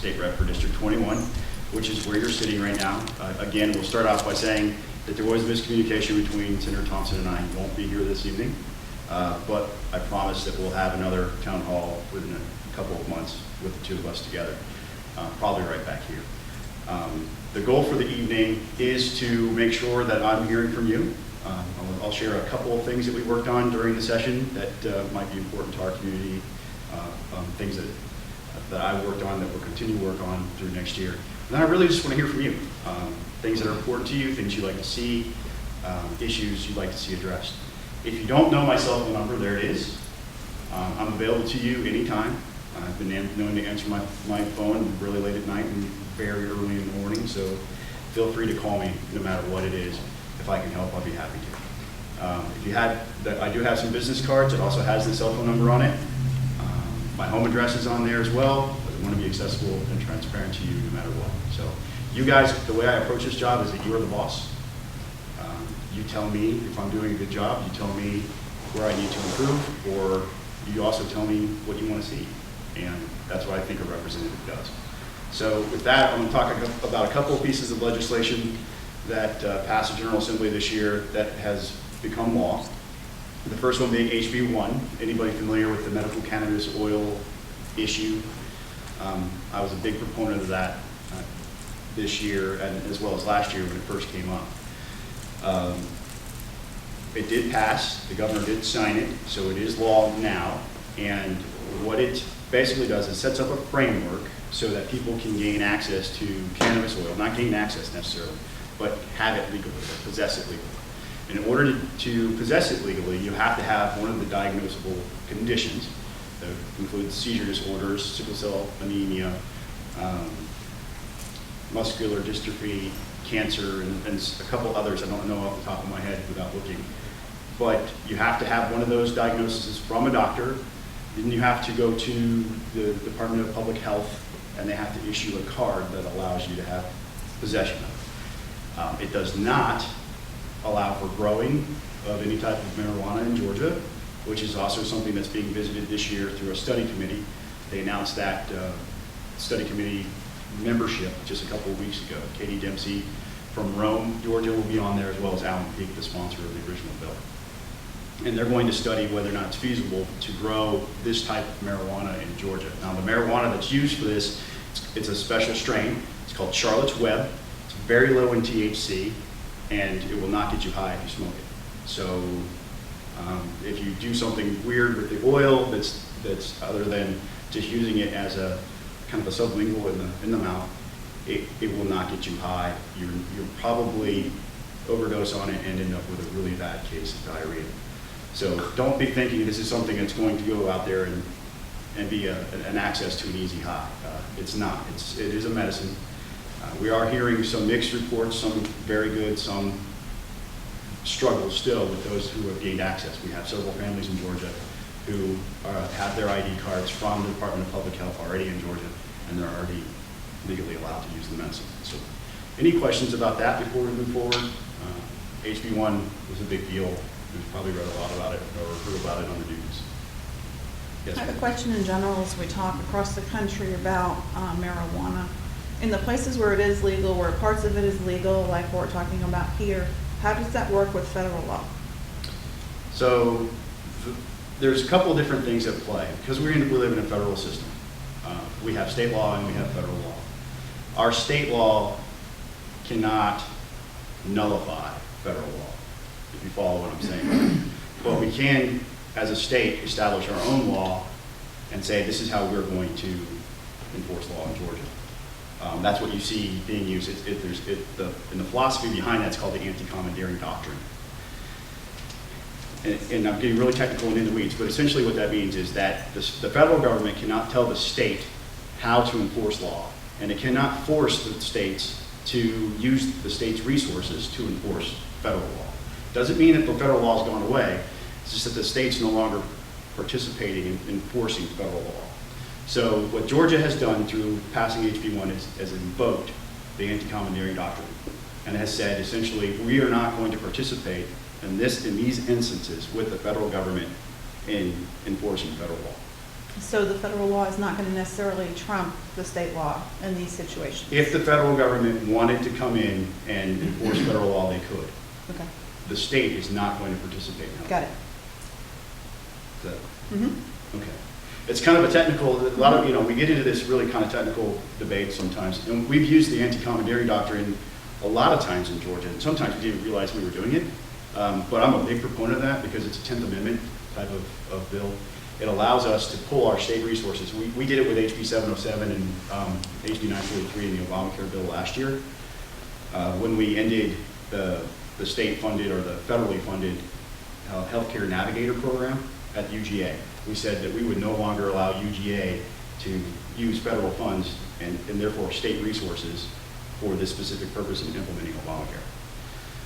state rep for District 21, which is where you're sitting right now. Again, we'll start off by saying that there was miscommunication between Senator Thompson and I. He won't be here this evening, but I promise that we'll have another town hall within a couple of months with the two of us together, probably right back here. The goal for the evening is to make sure that I'm hearing from you. I'll share a couple of things that we worked on during the session that might be important to our community, things that I worked on that we'll continue to work on through next year. And then I really just want to hear from you, things that are important to you, things you'd like to see, issues you'd like to see addressed. If you don't know my cell phone number, there it is. I'm available to you anytime. I've been known to answer my phone really late at night and very early in the morning, so feel free to call me no matter what it is. If I can help, I'll be happy to. I do have some business cards. It also has the cell phone number on it. My home address is on there as well. I want to be accessible and transparent to you no matter what. So you guys, the way I approach this job is that you are the boss. You tell me if I'm doing a good job. You tell me where I need to improve, or you also tell me what you want to see. And that's what I think a representative does. So with that, I'm going to talk about a couple of pieces of legislation that passed the General Assembly this year that has become law. The first one being HB 1. Anybody familiar with the medical cannabis oil issue? I was a big proponent of that this year, and as well as last year when it first came up. It did pass. The governor did sign it, so it is law now. And what it basically does is sets up a framework so that people can gain access to cannabis oil, not gain access necessarily, but have it legally, or possess it legally. In order to possess it legally, you have to have one of the diagnosable conditions that includes seizure disorders, sickle cell anemia, muscular dystrophy, cancer, and a couple others I don't know off the top of my head without looking. But you have to have one of those diagnoses from a doctor. Then you have to go to the Department of Public Health, and they have to issue a card that allows you to have possession of it. It does not allow for growing of any type of marijuana in Georgia, which is also something that's being visited this year through a study committee. They announced that study committee membership just a couple of weeks ago. Katie Dempsey from Rome, Georgia will be on there, as well as Alan Peake, the sponsor of the original bill. And they're going to study whether or not it's feasible to grow this type of marijuana in Georgia. Now, the marijuana that's used for this, it's a special strain. It's called Charlotte's Web. It's very low in THC, and it will not get you high if you smoke it. So if you do something weird with the oil that's other than just using it as a kind of a sublingual in the mouth, it will not get you high. You'll probably overdose on it and end up with a really bad case of diarrhea. So don't be thinking this is something that's going to go out there and be an access to an easy high. It's not. It is a medicine. We are hearing some mixed reports, some very good, some struggles still with those who have gained access. We have several families in Georgia who have their ID cards from the Department of Public Health already in Georgia, and they're already legally allowed to use the medicine. So any questions about that before we move forward? HB 1 was a big deal. We've probably read a lot about it or heard about it on the news. Yes, I have a question in general as we talk across the country about marijuana. In the places where it is legal, where parts of it is legal, like what we're talking about here, how does that work with federal law? So there's a couple of different things at play. Because we live in a federal system. We have state law and we have federal law. Our state law cannot nullify federal law, if you follow what I'm saying. But we can, as a state, establish our own law and say this is how we're going to enforce law in Georgia. That's what you see being used. And the philosophy behind that's called the anti-commandeering doctrine. And I'm getting really technical and in the weeds, but essentially what that means is that the federal government cannot tell the state how to enforce law, and it cannot force the states to use the state's resources to enforce federal law. Doesn't mean that the federal law has gone away, it's just that the state's no longer participating in enforcing federal law. So what Georgia has done through passing HB 1 is invoked the anti-commandeering doctrine, and has said essentially we are not going to participate in these instances with the federal government in enforcing federal law. So the federal law is not going to necessarily trump the state law in these situations? If the federal government wanted to come in and enforce federal law, they could. Okay, The state is not going to participate in that. got it. Is that- Mm-hmm. Okay. It's kind of a technical, a lot of, we get into this really kind of technical debate sometimes. And we've used the anti-commandeering doctrine a lot of times in Georgia, and sometimes we didn't realize we were doing it. But I'm a big proponent of that because it's a 10th Amendment type of bill. It allows us to pull our state resources. We did it with HB 707 and HB 943 in the Obamacare bill last year. When we ended the state-funded or the federally funded healthcare navigator program at UGA, we said that we would no longer allow UGA to use federal funds and therefore state resources for this specific purpose of implementing Obamacare.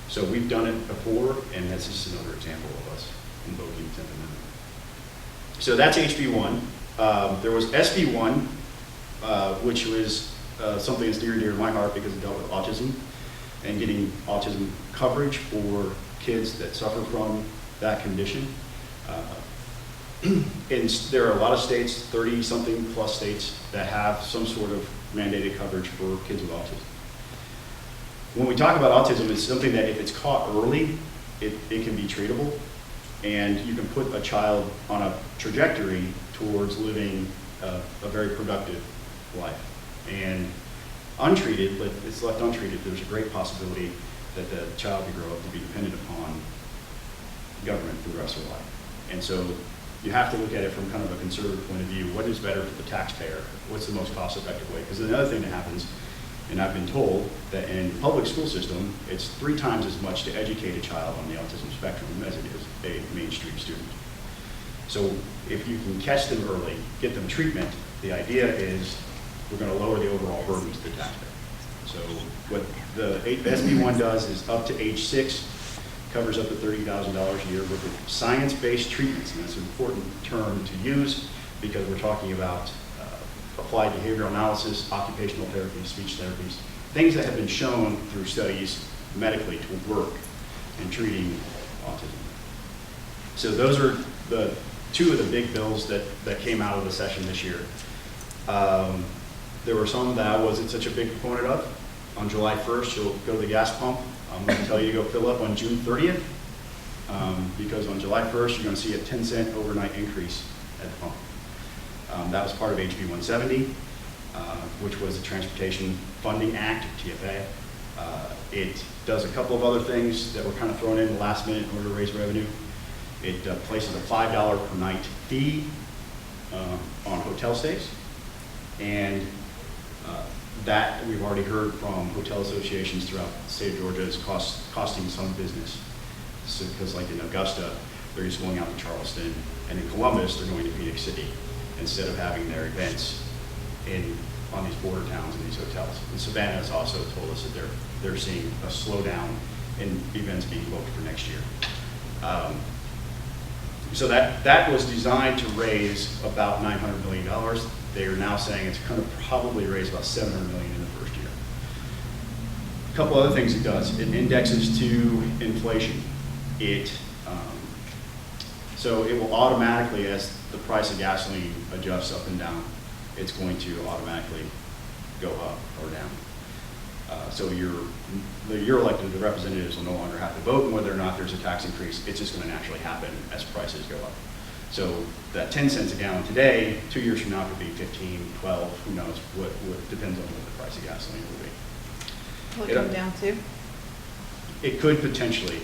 So we've done it before, and that's just another example of us invoking the 10th Amendment. So that's HB1. There was SB1, which was something that's near and dear to my heart because it dealt with autism and getting autism coverage for kids that suffer from that condition. And there are a lot of states, 30-something plus states, that have some sort of mandated coverage for kids with autism. When we talk about autism, it's something that if it's caught early, it can be treatable, and you can put a child on a trajectory towards living a very productive life. And untreated, if it's left untreated, there's a great possibility that the child could grow up to be dependent upon government for the rest of their life. And so you have to look at it from kind of a conservative point of view. What is better for the taxpayer? What's the most cost-effective way? Because another thing that happens, and I've been told that in the public school system, it's 3 times as much to educate a child on the autism spectrum as it is a mainstream student. So if you can catch them early, get them treatment, the idea is we're going to lower the overall burden to the taxpayer. So what the SB1 does is up to age 6, covers up to $30,000 a year with science-based treatments, and that's an important term to use because we're talking about applied behavioral analysis, occupational therapy, speech therapies, things that have been shown through studies medically to work in treating autism. So those are the 2 of the big bills that came out of the session this year. There were some that I wasn't such a big proponent of. On July 1st, you'll go to the gas pump. I'm going to tell you to go fill up on June 30th because on July 1st, you're going to see a 10-cent overnight increase at the pump. That was part of HB 170, which was the Transportation Funding Act, TFA. It does a couple of other things that were kind of thrown in the last minute in order to raise revenue. It places a $5 per night fee on hotel stays. And that we've already heard from hotel associations throughout the state of Georgia is costing some business. So, because like in Augusta, they're just going out to Charleston, and in Columbus, they're going to Phoenix City instead of having their events on these border towns and these hotels. And Savannah has also told us that they're seeing a slowdown in events being booked for next year. So that was designed to raise about $900 million. They are now saying it's going to probably raise about $700 million in the first year. A couple other things it does. It indexes to inflation. So it will automatically, as the price of gasoline adjusts up and down, it's going to automatically go up or down. So your elected representatives will no longer have to vote on whether or not there's a tax increase. It's just going to naturally happen as prices go up. So that 10 cents a gallon today, 2 years from now, could be 15, 12, who knows, what depends on what the price of gasoline will be. Will it come down to? It could potentially,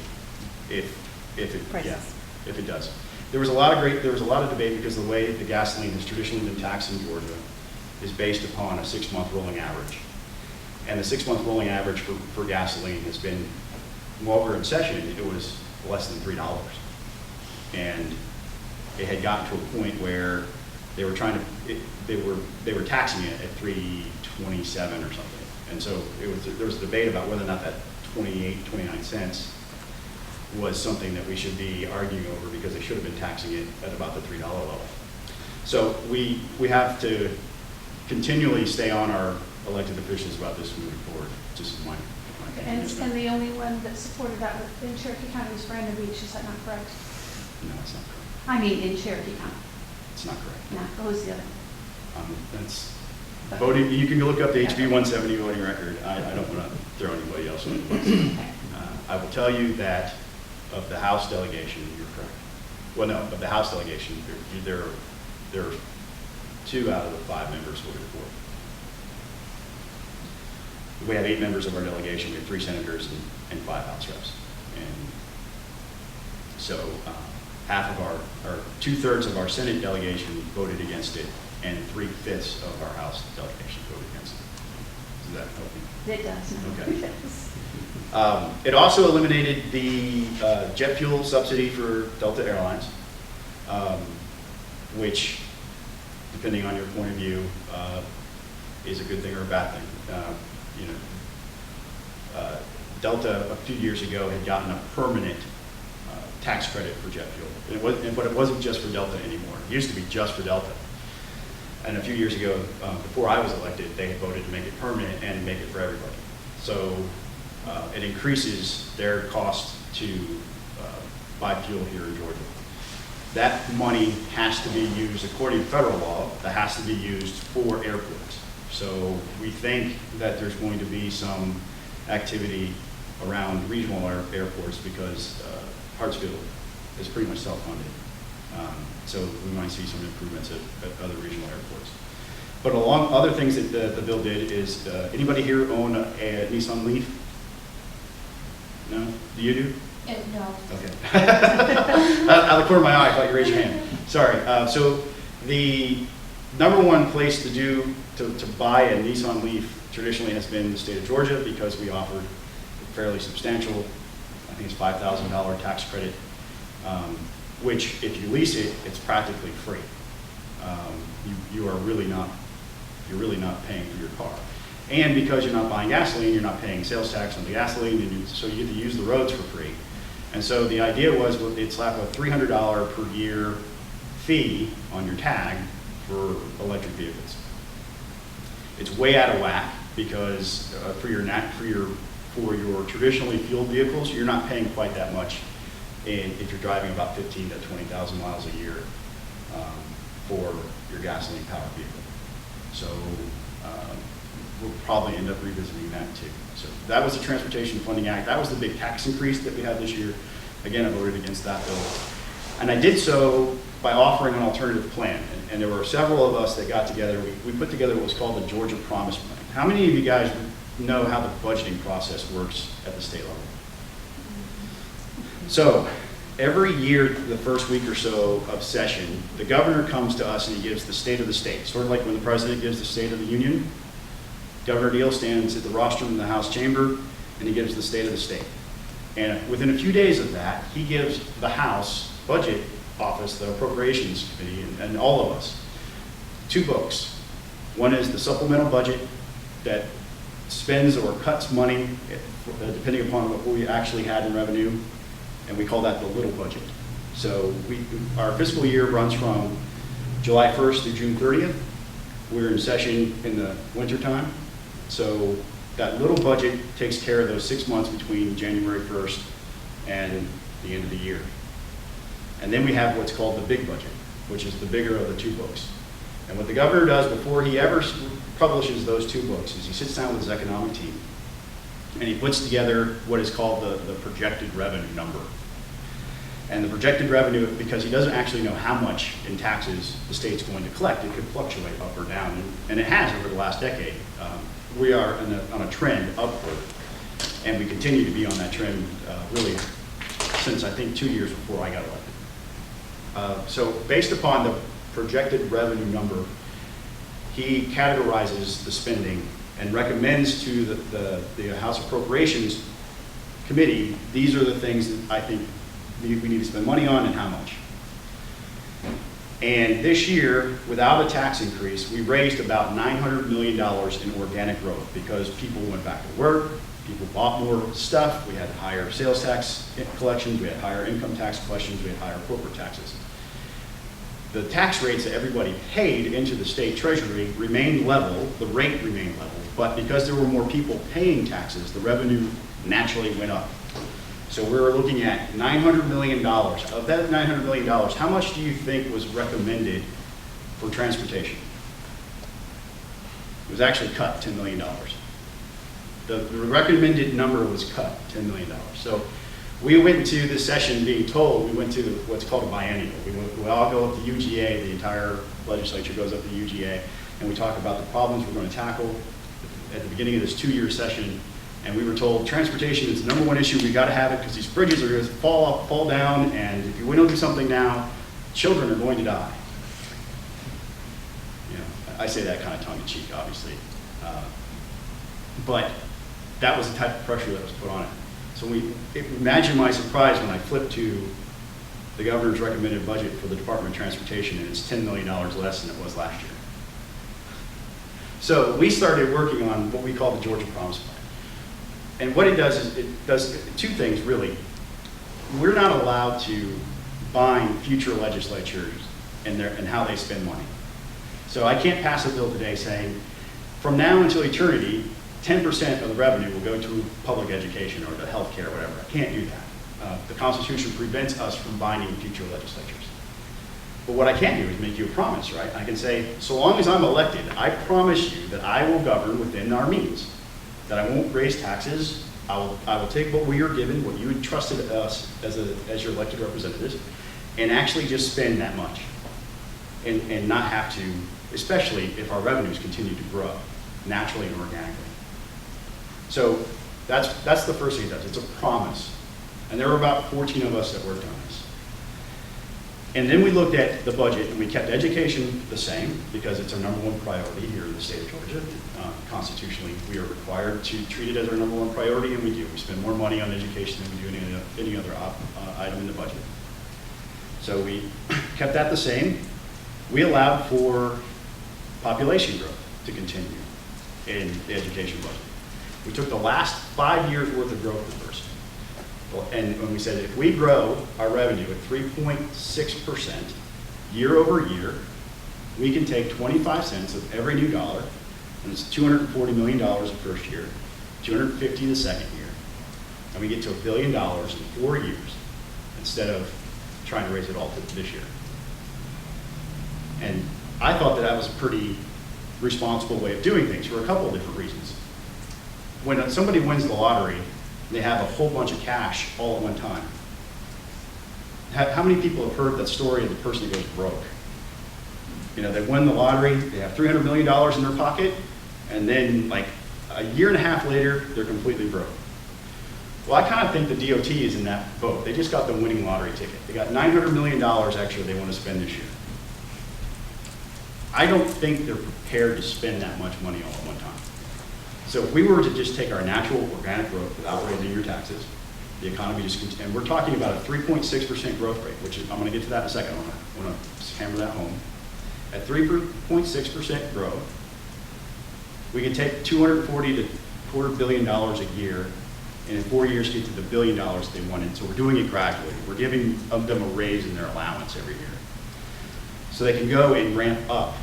if it Prices. Yeah, if it does. There was a lot of debate because the way the gasoline has traditionally been taxed in Georgia is based upon a 6-month rolling average. And the 6-month rolling average for gasoline has been, while we're in session, it was less than $3. And it had gotten to a point where they were they were taxing it at $3.27 or something. And so there was a debate about whether or not that 29 cents was something that we should be arguing over because they should have been taxing it at about the $3 level. So we have to continually stay on our elected officials about this moving forward. Just my And the only one that supported that in Cherokee County was Brandon Beach. Is that not correct? No, it's not correct. I mean, in Cherokee County. It's not correct. No, what was the other? That's voting, you can look up the HB 170 voting record. I don't want to throw anybody else on the bus. I will tell you that of the House delegation, you're correct. Well, no, of the House delegation, there are 2 out of the 5 members voted for. We have 8 members of our delegation. We have 3 senators and 5 House reps. And so half of or 2/3 of our Senate delegation voted against it, and 3/5 of our House delegation voted against it. Does that help you? It does. Okay. Yes. It also eliminated the jet fuel subsidy for Delta Airlines, which, depending on your point of view, is a good thing or a bad thing. Delta a few years ago had gotten a permanent tax credit for jet fuel, but it wasn't just for Delta anymore. It used to be just for Delta. And a few years ago, before I was elected, they had voted to make it permanent and make it for everybody. So it increases their cost to buy fuel here in Georgia. That money has to be used, according to federal law, that has to be used for airports. So we think that there's going to be some activity around regional airports because Hartsfield is pretty much self-funded. So we might see some improvements at other regional airports. But along other things that the bill did is, anybody here own a Nissan Leaf? No? Do you do? No. Okay. Out of the corner of my eye, I thought you raised your hand. Sorry. So the #1 place to buy a Nissan Leaf traditionally has been the state of Georgia, because we offered a fairly substantial, I think it's $5,000 tax credit, which if you lease it, it's practically free. You're really not paying for your car. And because you're not buying gasoline, you're not paying sales tax on the gasoline, and so you get to use the roads for free. And so the idea was, it's slap a $300 per year fee on your tag for electric vehicles. It's way out of whack, because for your traditionally fueled vehicles, you're not paying quite that much if you're driving about 15 to 20,000 miles a year for your gasoline powered vehicle. So we'll probably end up revisiting that too. So that was the Transportation Funding Act. That was the big tax increase that we had this year. Again, I voted against that bill. And I did so by offering an alternative plan. And there were several of us that got together. We put together what was called the Georgia Promise Plan. How many of you guys know how the budgeting process works at the state level? So every year, the first week or so of session, the governor comes to us and he gives the state of the state. Sort of like when the president gives the State of the Union. Governor Deal stands at the rostrum in the House chamber and he gives the state of the state. And within a few days of that, he gives the House Budget Office, the Appropriations Committee, and all of us 2 books. One is the supplemental budget that spends or cuts money depending upon what we actually had in revenue, and we call that the little budget. So our fiscal year runs from July 1st through June 30th. We're in session in the wintertime. So that little budget takes care of those 6 months between January 1st and the end of the year. And then we have what's called the big budget, which is the bigger of the 2 books. And what the governor does before he ever publishes those 2 books is he sits down with his economic team and he puts together what is called the projected revenue number. And the projected revenue, because he doesn't actually know how much in taxes the state's going to collect, it could fluctuate up or down, and it has over the last decade. We are on a trend upward, and we continue to be on that trend really since I think 2 years before I got elected. So based upon the projected revenue number, he categorizes the spending and recommends to the House Appropriations Committee, these are the things that I think we need to spend money on and how much. And this year, without a tax increase, we raised about $900 million in organic growth because people went back to work, people bought more stuff, we had higher sales tax collections, we had higher income tax collections, we had higher corporate taxes. The tax rates that everybody paid into the state treasury remained level, the rate remained level, but because there were more people paying taxes, the revenue naturally went up. So we're looking at $900 million. Of that $900 million, how much do you think was recommended for transportation. It was actually cut $10 million. The recommended number was cut $10 million. So we went into this session being told, we went to what's called a biennial. We all go up to UGA, the entire legislature goes up to UGA, and we talk about the problems we're going to tackle at the beginning of this 2-year session. And we were told transportation is the #1 issue, we got to have it because these bridges are going to fall down, and if we don't do something now, children are going to die. You know, I say that kind of tongue in cheek, obviously. But that was the type of pressure that was put on it. So imagine my surprise when I flipped to the governor's recommended budget for the Department of Transportation, and it's $10 million less than it was last year. So we started working on what we call the Georgia Promise Plan. And what it does is it does two things, really. We're not allowed to bind future legislatures and how they spend money. So I can't pass a bill today saying, from now until eternity, 10% of the revenue will go to public education or to health care or whatever. I can't do that. The Constitution prevents us from binding future legislatures. But what I can do is make you a promise, right? I can say, so long as I'm elected, I promise you that I will govern within our means, that I won't raise taxes. I will take what we are given, what you entrusted us as your elected representatives, and actually just spend that much, and not have to, especially if our revenues continue to grow naturally and organically. So that's the first thing it does. It's a promise. And there were about 14 of us that worked on this. And then we looked at the budget, and we kept education the same because it's our #1 priority here in the state of Georgia. Constitutionally, we are required to treat it as our #1 priority, and we do. We spend more money on education than we do any other item in the budget. So we kept that the same. We allowed for population growth to continue in the education budget. We took the last 5 years worth of growth numbers. And when we said if we grow our revenue at 3.6% year over year, we can take 25 cents of every new dollar, and it's $240 million the first year, $250 the second year, and we get to $1 billion in 4 years instead of trying to raise it all this year. And I thought that was a pretty responsible way of doing things for a couple of different reasons. When somebody wins the lottery, they have a whole bunch of cash all at one time. How many people have heard that story of the person who goes broke? You know, they win the lottery, they have $300 million in their pocket, and then like a year and a half later, they're completely broke. Well, I kind of think the DOT is in that boat. They just got the winning lottery ticket. They got $900 million extra they want to spend this year. I don't think they're prepared to spend that much money all at one time. So if we were to just take our natural organic growth without raising your taxes, the economy just continues, and we're talking about a 3.6% growth rate, which is, I'm going to get to that in a second. I want to hammer that home. At 3.6% growth, we can take $240 to $250 million a year, and in 4 years get to the $1 billion they wanted. So we're doing it gradually. We're giving them a raise in their allowance every year. So they can go and ramp up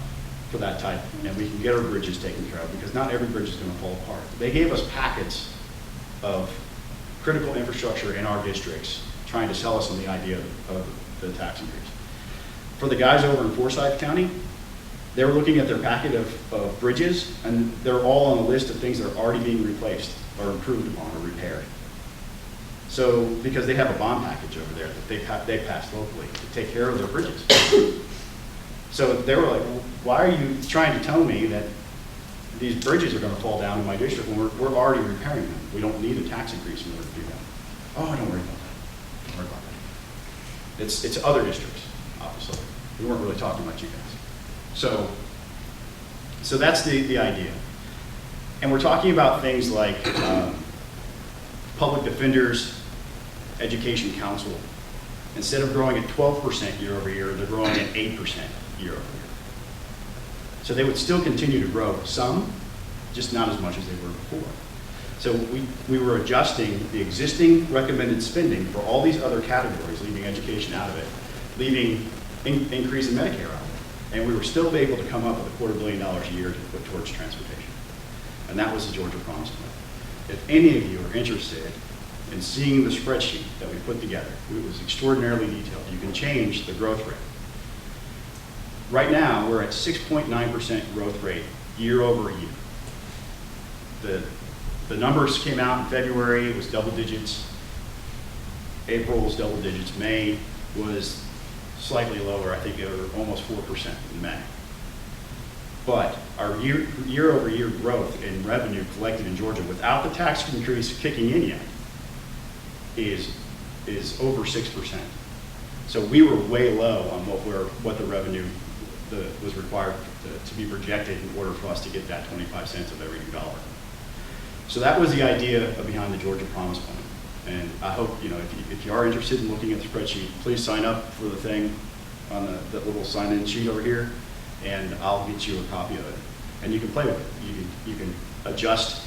for that type, and we can get our bridges taken care of, because not every bridge is going to fall apart. They gave us packets of critical infrastructure in our districts, trying to sell us on the idea of the tax increase. For the guys over in Forsyth County, they were looking at their packet of bridges, and they're all on a list of things that are already being replaced or improved upon or repaired. So, because they have a bond package over there that they passed locally to take care of their bridges. So they were like, well, why are you trying to tell me that these bridges are going to fall down in my district when we're already repairing them? We don't need a tax increase in order to do that. Oh, don't worry about that. Don't worry about that. It's other districts, obviously. We weren't really talking about you guys. So that's the idea. And we're talking about things like public defenders, education council. Instead of growing at 12% year over year, they're growing at 8% year over year. So they would still continue to grow some, just not as much as they were before. So we were adjusting the existing recommended spending for all these other categories, leaving education out of it, leaving increase in Medicare out of it. And we were still able to come up with $250 million a year to put towards transportation. And that was the Georgia Promise Plan. If any of you are interested in seeing the spreadsheet that we put together, it was extraordinarily detailed. You can change the growth rate. Right now, we're at 6.9% growth rate year over year. The numbers came out in February, it was double digits. April was double digits. May was slightly lower, I think they were almost 4% in May. But our year over year growth in revenue collected in Georgia without the tax increase kicking in yet is over 6%. So we were way low on what the revenue was required to be projected in order for us to get that 25 cents of every new dollar. So that was the idea behind the Georgia Promise Plan. And I hope, if you are interested in looking at the spreadsheet, please sign up for the thing on that little sign-in sheet over here, and I'll get you a copy of it. And you can play with it. You can adjust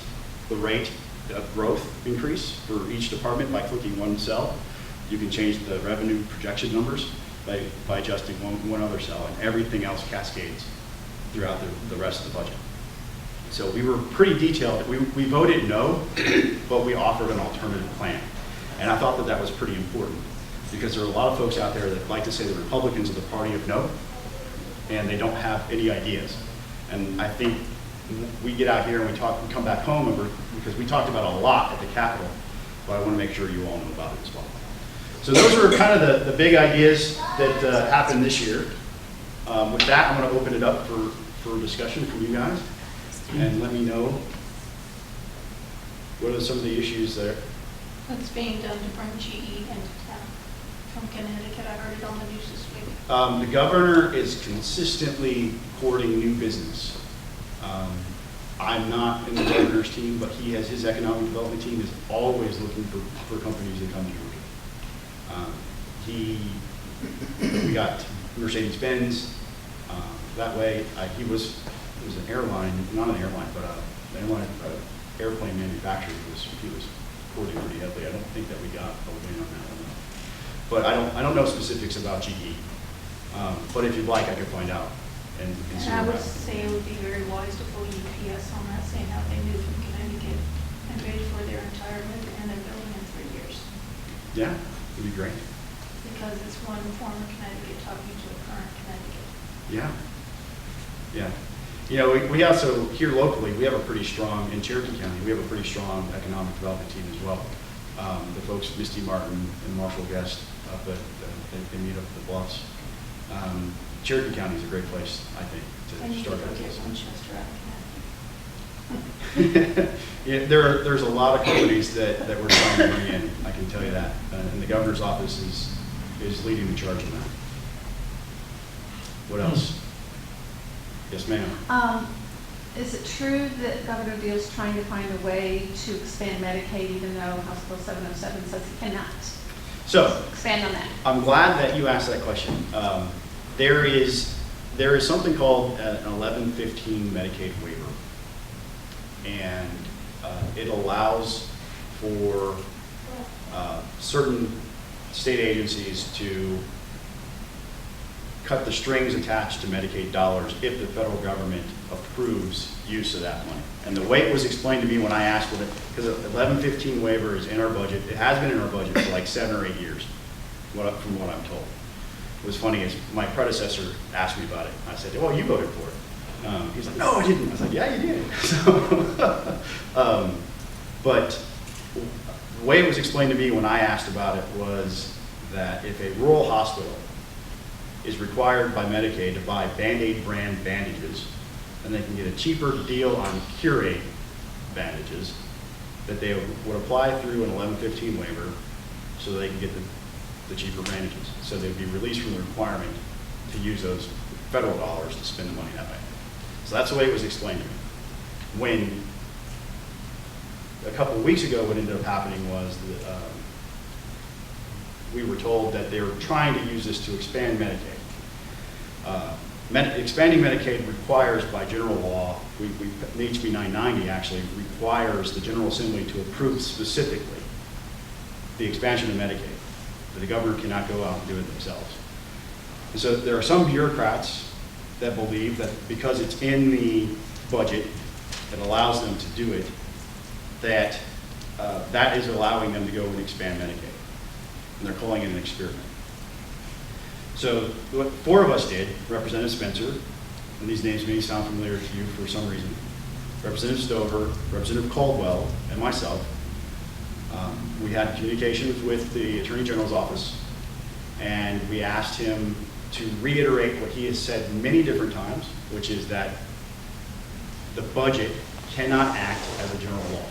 the rate of growth increase for each department by clicking one cell. You can change the revenue projection numbers by adjusting one other cell, and everything else cascades throughout the rest of the budget. So we were pretty detailed. We voted no, but we offered an alternative plan. And I thought that was pretty important because there are a lot of folks out there that like to say the Republicans are the party of no, and they don't have any ideas. And I think we get out here and we come back home, because we talked about a lot at the Capitol, but I want to make sure you all know about it as well. So those are kind of the big ideas that happened this year. With that, I'm going to open it up for discussion from you guys. And let me know what are some of the issues there. What's being done to bring GE into town from Connecticut? I heard it on the news this week. The governor is consistently courting new business. I'm not in the governor's team, but he has his economic development team is always looking for companies to come to Georgia. We got Mercedes-Benz. That way, it was an airline, not an airline, but an airplane manufacturer. He was courting pretty heavily. I don't think that we got a win on that one. But I don't know specifics about GE. But if you'd like, I could find out. And I would say it would be very wise to pull UPS on that, saying how they moved from Connecticut and paid for their entire move and their building in 3 years. Yeah, it'd be great. Because it's one former Connecticut talking to a current Connecticut. Yeah. Yeah. We also, here locally, we have a pretty strong, in Cherokee County, we have a pretty strong economic development team as well. The folks, Misty Martin and Marshall Guest, up at, they meet up at the Bluffs. Cherokee County is a great place, I think, to start a business. Winchester out of Connecticut. Yeah, there's a lot of companies that we're trying to bring in, I can tell you that. And the governor's office is leading the charge in that. What else? Yes, ma'am. Is it true that Governor Deal's trying to find a way to expand Medicaid even though House Bill 707 says he cannot? So, expand on that. I'm glad that you asked that question. There is something called an 1115 Medicaid waiver. And it allows for certain state agencies to cut the strings attached to Medicaid dollars if the federal government approves use of that money. And the way it was explained to me when I asked for it, because 1115 waiver is in our budget, it has been in our budget for like 7 or 8 years, from what I'm told. It was funny, is my predecessor asked me about it. I said, well, you voted for it. He's like, no, I didn't. I was like, yeah, you did. So, but the way it was explained to me when I asked about it was that if a rural hospital is required by Medicaid to buy Band-Aid brand bandages, and they can get a cheaper deal on Curate bandages, that they would apply through an 1115 waiver so they can get the cheaper bandages. So they'd be released from the requirement to use those federal dollars to spend the money that way. So that's the way it was explained to me. When a couple of weeks ago, what ended up happening was that we were told that they were trying to use this to expand Medicaid. Expanding Medicaid requires, by general law, the HB 990 actually requires the General Assembly to approve specifically the expansion of Medicaid. But the governor cannot go out and do it themselves. And so there are some bureaucrats that believe that because it's in the budget that allows them to do it, that that is allowing them to go and expand Medicaid. And they're calling it an experiment. So what 4 of us did, Representative Spencer, and these names may sound familiar to you for some reason, Representative Stover, Representative Caldwell, and myself. We had communications with the Attorney General's office, and we asked him to reiterate what he has said many different times, which is that the budget cannot act as a general law.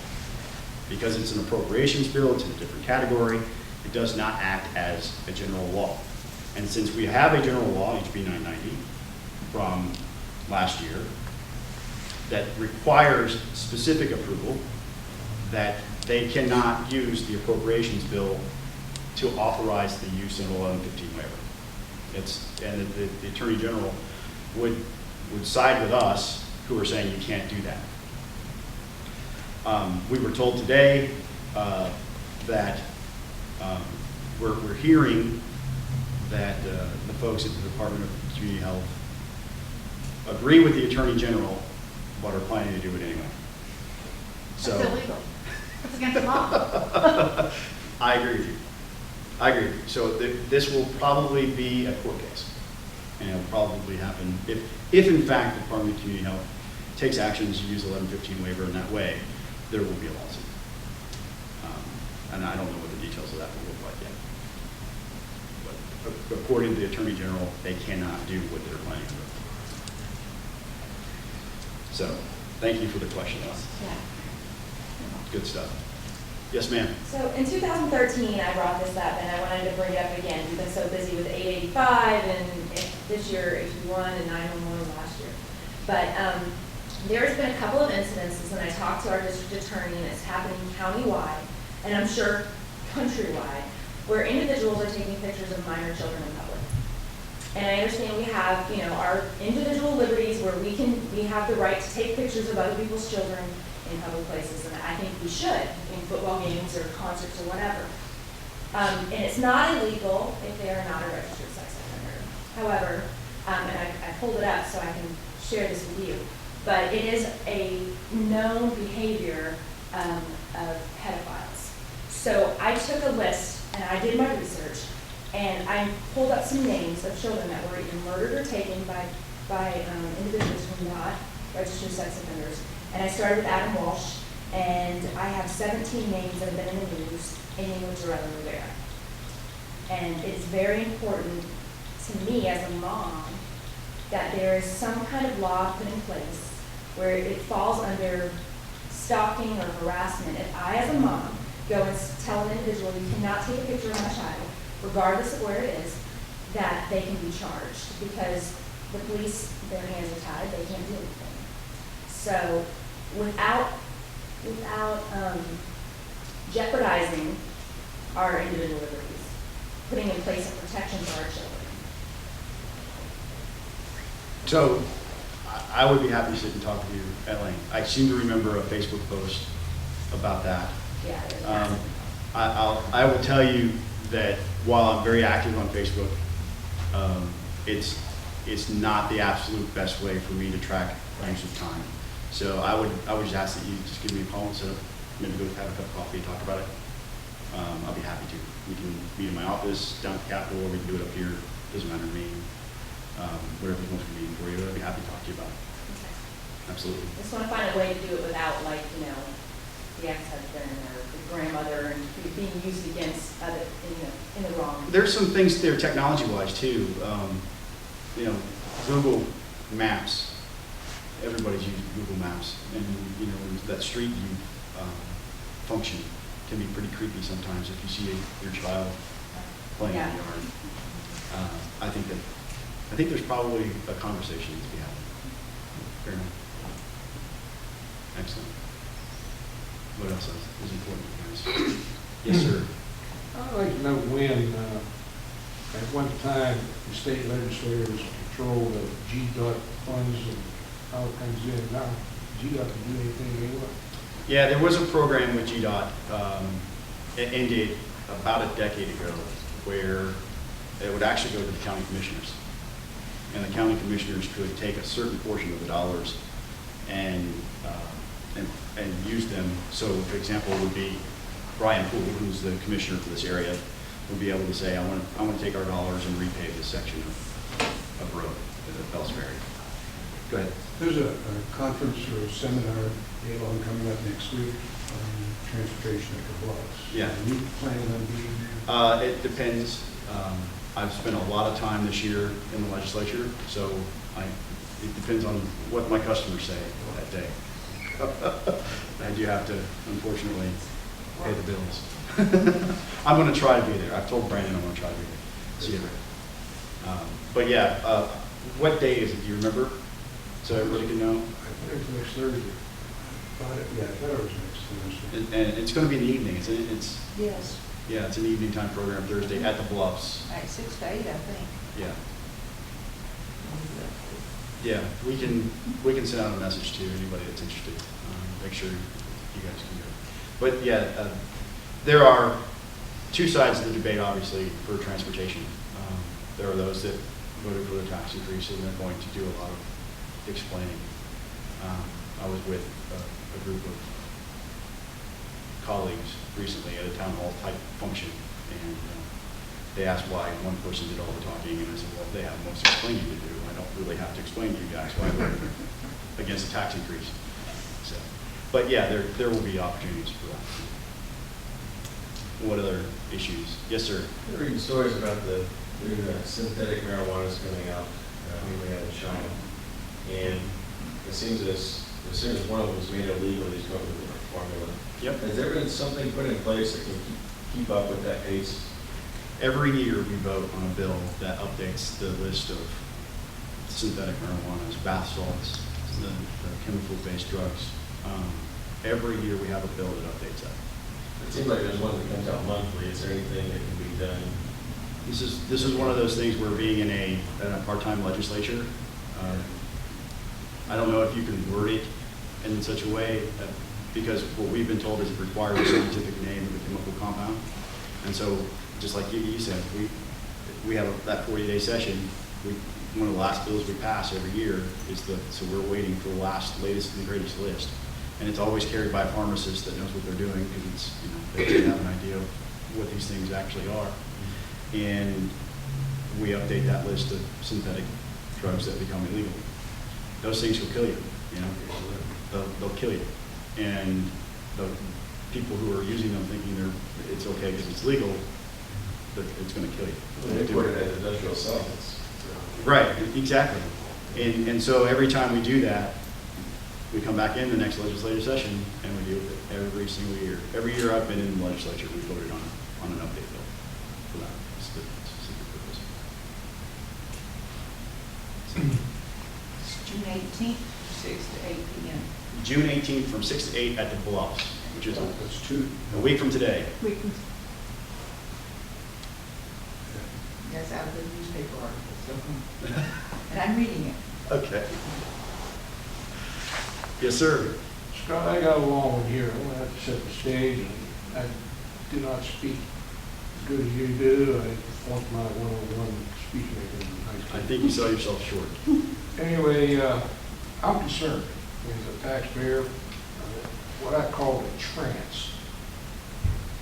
Because it's an appropriations bill, it's in a different category, it does not act as a general law. And since we have a general law, HB 990, from last year, that requires specific approval, that they cannot use the appropriations bill to authorize the use of 1115 waiver. And the Attorney General would side with us, who are saying you can't do that. We were told today that we're hearing that the folks at the Department of Community Health agree with the Attorney General, but are planning to do it anyway. So That's illegal. It's against the law. I agree with you. I agree with you. So this will probably be a court case, and it'll probably happen if in fact the Department of Community Health takes actions to use 1115 waiver in that way, there will be a lawsuit. And I don't know what the details of that will look like yet. But according to the Attorney General, they cannot do what they're planning to do. So, thank you for the question. Yeah. Good stuff. Yes, ma'am. So in 2013, I brought this up, and I wanted to bring it up again. We've been so busy with 885, and this year 851, and 911 last year. But there's been a couple of incidences, and I talked to our district attorney, and it's happening countywide, and I'm sure countrywide, where individuals are taking pictures of minor children in public. And I understand we have, our individual liberties where we have the right to take pictures of other people's children in public places, and I think we should, in football games or concerts or whatever. And it's not illegal if they are not a registered sex offender. However, and I pulled it up so I can share this with you, but it is a known behavior of pedophiles. So I took a list and I did my research, and I pulled up some names of children that were either murdered or taken by individuals who are not registered sex offenders. And I started with Adam Walsh, and I have 17 names that have been in the news, ending with Dorella Rivera. And it's very important to me as a mom that there is some kind of law put in place where it falls under stalking or harassment. If I, as a mom, go and tell an individual you cannot take a picture of my child, regardless of where it is, that they can be charged because the police, their hands are tied, they can't do anything. So without jeopardizing our individual liberties, putting in place a protection for our children. So I would be happy to sit and talk with you at length. I seem to remember a Facebook post about that. Yeah. It is. I will tell you that while I'm very active on Facebook, it's not the absolute best way for me to track use of time. So I would just ask that you just give me a call and set up, maybe go have a cup of coffee and talk about it. I'll be happy to. We can meet in my office, down at the Capitol, or we can do it up here. Doesn't matter to me. Whatever's most convenient for you, I'd be happy to talk to you about it. Okay. Absolutely. Just want to find a way to do it without, like, the ex-husband or the grandmother and being used against other, in the wrong. There's some things there technology-wise too. Google Maps. Everybody's using Google Maps, and that street view function can be pretty creepy sometimes if you see your child playing in the yard. I think there's probably a conversation to be had. Fair enough. Excellent. What else is important, guys? Yes, sir. I'd like to know when, at one time, the state legislators controlled the GDOT funds and how it comes in. Now, GDOT can do anything they want. Yeah, there was a program with GDOT. It ended about a decade ago where it would actually go to the county commissioners. And the county commissioners could take a certain portion of the dollars and use them. So, for example, would be Brian Poole, who's the commissioner for this area, will be able to say, I want to take our dollars and repave this section of road at Fells Ferry. Go ahead. There's a conference or a seminar, Elon, coming up next week on transportation at the bluffs. Yeah. Are you planning on being there? It depends. I've spent a lot of time this year in the legislature, so it depends on what my customers say that day. I do have to, unfortunately, pay the bills. I'm going to try to be there. I've told Brandon I'm going to try to be there. See you there. But yeah, what day is it? Do you remember? So everybody can know. I think it's next Thursday. Yeah, I thought it was next Thursday. And it's going to be in the evening. It's Yes, yeah, it's an evening time program Thursday at the Bluffs. like 6 to 8, I think. Yeah. Yeah, we can send out a message to anybody that's interested. Make sure you guys can go. But yeah, there are two sides to the debate, obviously, for transportation. There are those that voted for the tax increase, and they're going to do a lot of explaining. I was with a group of colleagues recently at a town hall type function, and they asked why one person did all the talking, and I said, well, they have most explaining to do. I don't really have to explain to you guys why we're against a tax increase. So, but yeah, there will be opportunities for that. What other issues? Yes, sir. I'm reading stories about the new synthetic marijuana coming out, mainly out of China. And it seems as soon as one of them is made illegal, he's going to a different formula. Yep. Has there been something put in place that can keep up with that pace? Every year we vote on a bill that updates the list of synthetic marijuanas, bath salts, the chemical-based drugs. Every year we have a bill that updates that. It seems like there's one that comes out monthly. Is there anything that can be done? This is one of those things where being in a part-time legislature, I don't know if you can word it in such a way because what we've been told is it requires a scientific name of the chemical compound. And so, just like you said, we have that 40-day session. One of the last bills we pass every year is so we're waiting for the latest and greatest list. And it's always carried by a pharmacist that knows what they're doing because it's, they have an idea of what these things actually are. And we update that list of synthetic drugs that become illegal. Those things will kill you, they'll kill you. And the people who are using them thinking it's okay because it's legal, it's going to kill you. Well, they put it as industrial solvents. Right, exactly. And so every time we do that, we come back in the next legislative session and we deal with it every single year. Every year I've been in the legislature, we voted on an update bill for that specific purpose. It's June 18th, 6 to 8 p.m. June 18th from 6 to 8 at the Bluffs, which is That's two. a week from today. That's out of the newspaper article. And I'm reading it. Okay. Yes, sir. Scott, I got along with you. I'm going to have to set the stage. And I do not speak as good as you do. I flunked my 101 speech making in high school. I think you sell yourself short. Anyway, I'm concerned as a taxpayer, what I call a trance.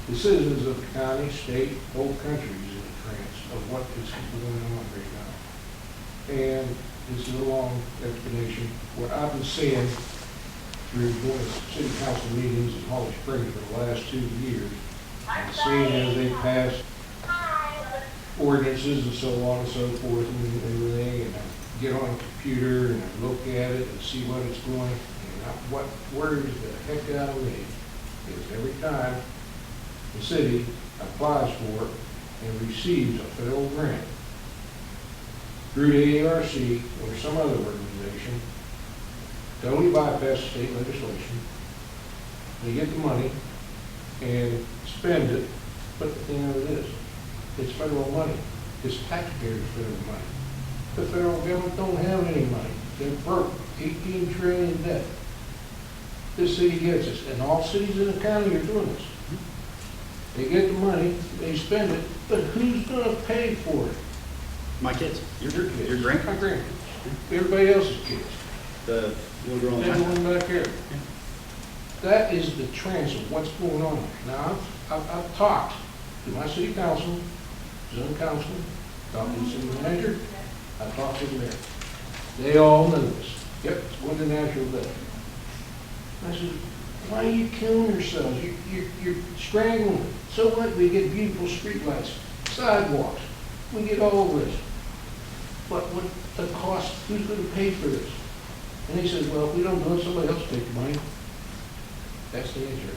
The citizens of the county, state, whole country is in a trance of what is going on right now. And this is a long explanation. What I've been seeing through going to city council meetings in Holly Springs for the last 2 years, and seeing as they pass ordinances and so on and so forth and everything, and I get on a computer and I look at it and see what it's going, and what worries the heck out of me is every time the city applies for it and receives a federal grant through the ARC or some other organization, totally bypass state legislation. They get the money and spend it, but the thing of it is, it's federal money. It's taxpayers' federal money. The federal government don't have any money. They're broke, 18 trillion debt. This city gets this, and all cities in the county are doing this. They get the money, they spend it, but who's gonna pay for it? My kids. Your kids. Your grandkids. My grandkids. Everybody else's kids. The little girl in the Everyone back here. That is the trance of what's going on. Now, I've talked to my city council, zone council, talk to the city manager, I talked to the mayor. They all know this. Yep, it's going to natural death. I said, why are you killing yourselves? You're strangling. So what? We get beautiful streetlights, sidewalks. We get all this. But what the cost, who's going to pay for this? And he says, well, if we don't do it, somebody else will take the money. That's the answer.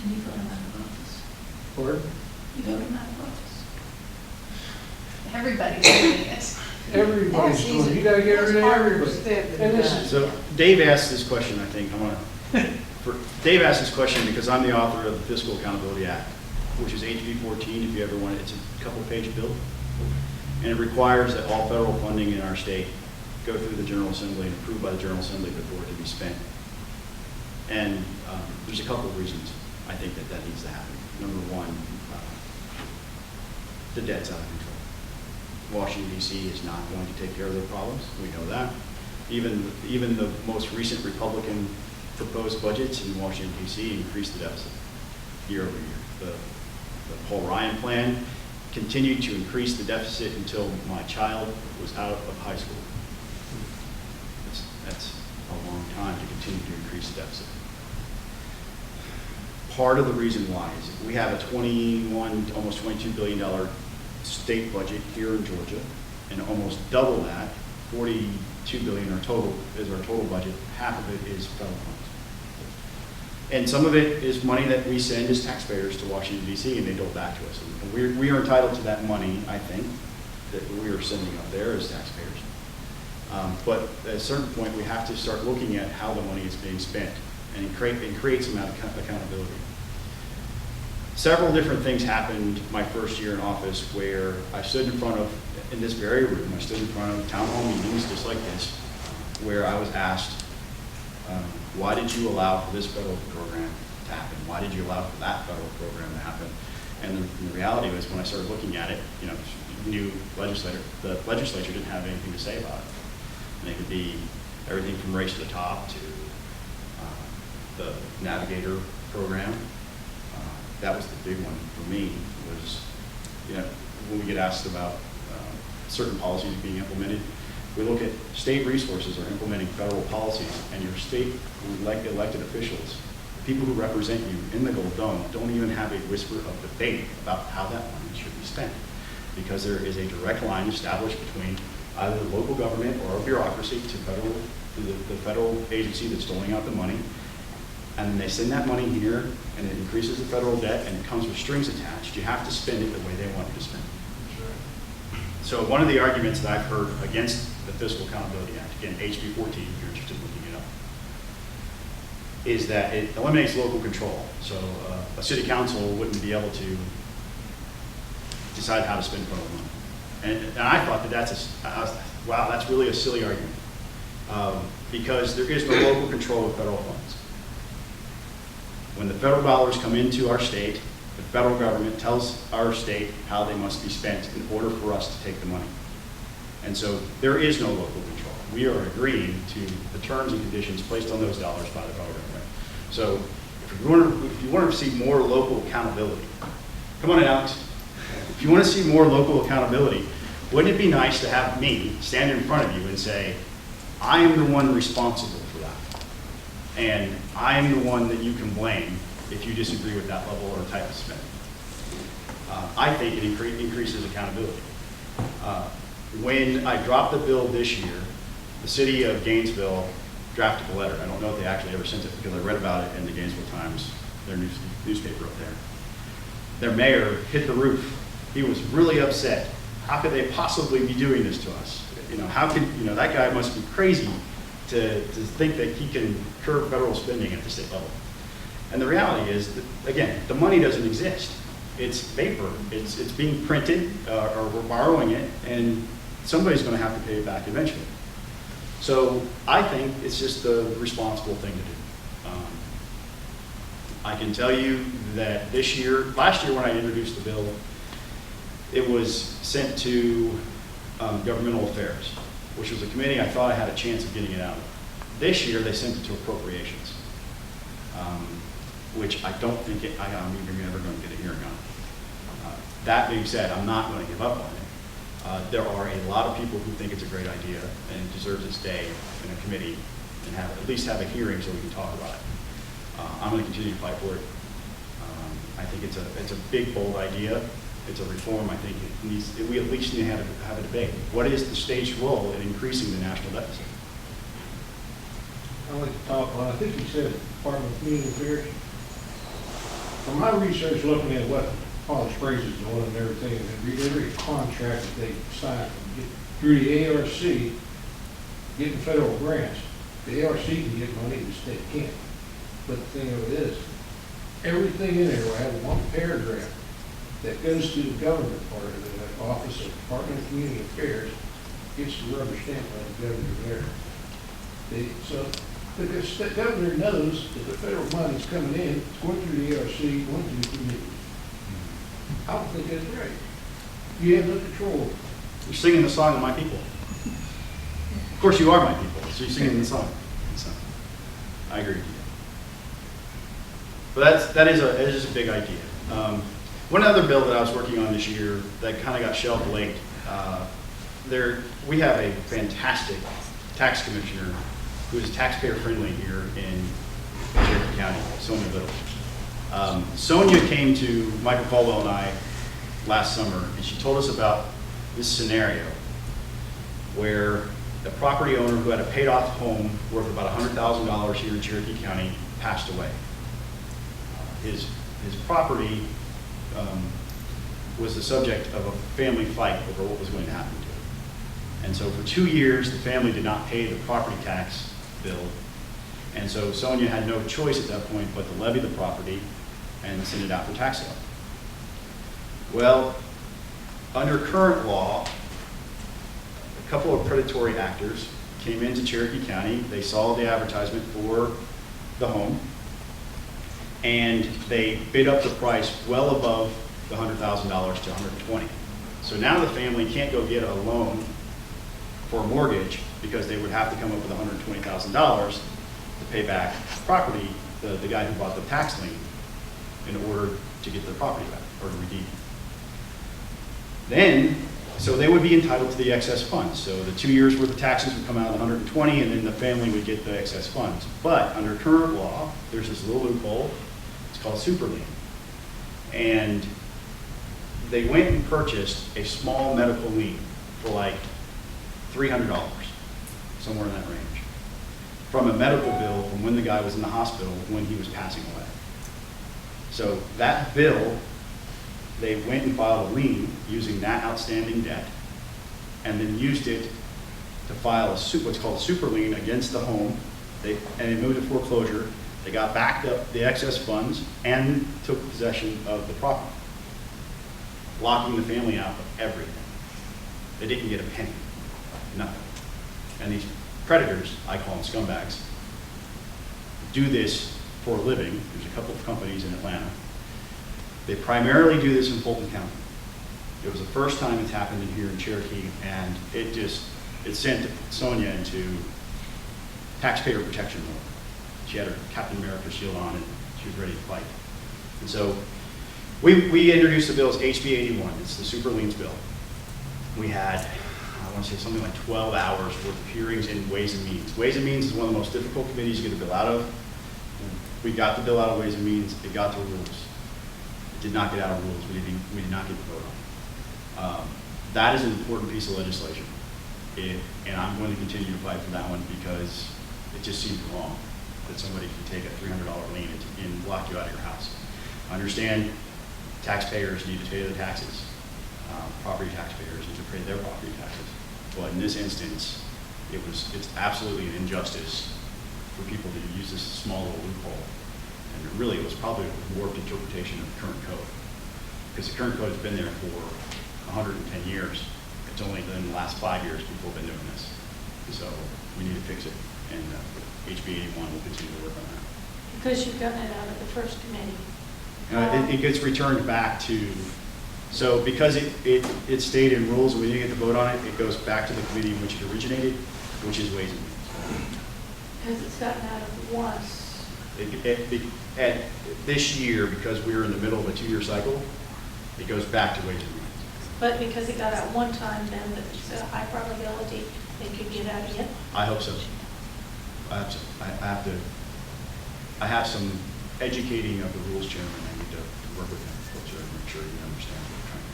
And you vote him out of office. Or You vote him out of office. Everybody's doing it. everybody's doing it. You gotta get rid of everybody. And this is, So Dave asked this question, I think, Dave asked this question because I'm the author of the Fiscal Accountability Act, which is HB 14, if you ever want it. It's a couple-page bill. And it requires that all federal funding in our state go through the General Assembly and approved by the General Assembly before it can be spent. And there's a couple of reasons I think that that needs to happen. Number one, the debt's out of control. Washington, D.C. is not going to take care of their problems. We know that. Even the most recent Republican proposed budgets in Washington, D.C. increased the deficit year over year. The Paul Ryan plan continued to increase the deficit until my child was out of high school. That's a long time to continue to increase the deficit. Part of the reason why is we have a almost $22 billion state budget here in Georgia, and almost double that, $42 billion is our total budget. Half of it is federal funds. And some of it is money that we send as taxpayers to Washington, D.C., and they dole back to us. And we are entitled to that money, I think, that we are sending up there as taxpayers. But at a certain point, we have to start looking at how the money is being spent and create some accountability. Several different things happened my first year in office where I stood in this very room, I stood in front of town hall meetings just like this, where I was asked, why did you allow for this federal program to happen? Why did you allow for that federal program to happen? And the reality was, when I started looking at it, the legislature didn't have anything to say about it. And it could be everything from Race to the Top to the Navigator program. That was the big one for me, was, when we get asked about certain policies being implemented, we look at state resources are implementing federal policies, and your state elected officials, the people who represent you in the Gold Dome, don't even have a whisper of debate about how that money should be spent, because there is a direct line established between either the local government or a bureaucracy to the federal agency that's doling out the money, and then they send that money here, and it increases the federal debt, and it comes with strings attached. You have to spend it the way they want you to spend it. So one of the arguments that I've heard against the Fiscal Accountability Act, again, HB 14, if you're interested in looking it up, is that it eliminates local control. So a city council wouldn't be able to decide how to spend federal money. And I thought wow, that's really a silly argument, because there is no local control of federal funds. When the federal dollars come into our state, the federal government tells our state how they must be spent in order for us to take the money. And so there is no local control. We are agreeing to the terms and conditions placed on those dollars by the federal government. So if you want to see more local accountability, come on out. If you want to see more local accountability, wouldn't it be nice to have me stand in front of you and say, I am the one responsible for that, and I am the one that you can blame if you disagree with that level or type of spending? I think it increases accountability. When I dropped the bill this year, the city of Gainesville drafted a letter. I don't know if they actually ever sent it, because I read about it in the Gainesville Times, their newspaper up there. Their mayor hit the roof. He was really upset. How could they possibly be doing this to us? How could, that guy must be crazy to think that he can curb federal spending at the state level. And the reality is that, again, the money doesn't exist. It's paper. It's being printed, or we're borrowing it, and somebody's going to have to pay it back eventually. So I think it's just the responsible thing to do. I can tell you that last year when I introduced the bill, it was sent to Governmental Affairs, which was a committee I thought I had a chance of getting it out of. This year they sent it to Appropriations, which I don't think I'm even ever going to get a hearing on. That being said, I'm not going to give up on it. There are a lot of people who think it's a great idea and it deserves its day in a committee and at least have a hearing so we can talk about it. I'm going to continue to fight for it. I think it's a big, bold idea. It's a reform. I think we at least need to have a debate. What is the state's role in increasing the national deficit? I'd like to talk, well, I think you said Department of Community Affairs. From my research, looking at what Holly Springs is doing and everything, and every contract that they sign through the ARC, getting federal grants, the ARC can get money, the state can't. But the thing of it is, everything in there will have one paragraph that goes to the government part of it, that Office of Department of Community Affairs, gets the rubber stamp by the governor there. So the governor knows that the federal money's coming in, it's going through the ARC, going through the community. I don't think that's right. You have no control. You're singing the song of my people. Of course you are my people, so you're singing the song. So, I agree with you. But that is a big idea. One other bill that I was working on this year that kind of got shelved late, we have a fantastic tax commissioner who is taxpayer friendly here in Cherokee County, Sonia Little. Sonia came to Michael Caldwell and I last summer, and she told us about this scenario where the property owner who had a paid off home worth about $100,000 here in Cherokee County passed away. His property was the subject of a family fight over what was going to happen to it. And so for 2 years, the family did not pay the property tax bill. And so Sonia had no choice at that point but to levy the property and send it out for tax sale. Well, under current law, a couple of predatory actors came into Cherokee County. They saw the advertisement for the home, and they bid up the price well above the $100,000 to $120,000. So now the family can't go get a loan for a mortgage because they would have to come up with $120,000 to pay back property, the guy who bought the tax lien, in order to get their property back or to redeem it. Then, so they would be entitled to the excess funds. So the 2 years worth of taxes would come out of the $120,000, and then the family would get the excess funds. But under current law, there's this little loophole. It's called super lien. And they went and purchased a small medical lien for like $300, somewhere in that range, from a medical bill from when the guy was in the hospital when he was passing away. So that bill, they went and filed a lien using that outstanding debt, and then used it to file what's called a super lien against the home. And it moved to foreclosure. They got backed up the excess funds and took possession of the property, locking the family out of everything. They didn't get a penny, nothing. And these predators, I call them scumbags, do this for a living. There's a couple of companies in Atlanta. They primarily do this in Fulton County. It was the first time it's happened in here in Cherokee, and it sent Sonia into taxpayer protection mode. She had her Captain America shield on, and she was ready to fight. And so we introduced the bill as HB 81. It's the super liens bill. We had, I want to say something like 12 hours worth of hearings in Ways and Means. Ways and Means is one of the most difficult committees to get a bill out of. We got the bill out of Ways and Means. It got to rules. It did not get out of rules. We did not get the vote on. That is an important piece of legislation. And I'm going to continue to fight for that one because it just seems wrong that somebody can take a $300 lien and lock you out of your house. I understand taxpayers need to pay their taxes. Property taxpayers need to pay their property taxes. But in this instance, it's absolutely an injustice for people to use this small little loophole. And really, it was probably a warped interpretation of the current code. Because the current code has been there for 110 years. It's only been the last 5 years people have been doing this. So we need to fix it. And HB 81 will continue to work on that. Because you've gotten it out of the first committee. It gets returned back to, so because it stayed in rules and we didn't get to vote on it, it goes back to the committee in which it originated, which is Ways and Means. Because it's gotten out of once. At this year, because we were in the middle of a 2-year cycle, It goes back to Ways and Means. But because it got out one time, then there's a high probability it could get out again. I hope so. I have some educating of the rules chairman I need to work with him to make sure he understands what we're trying to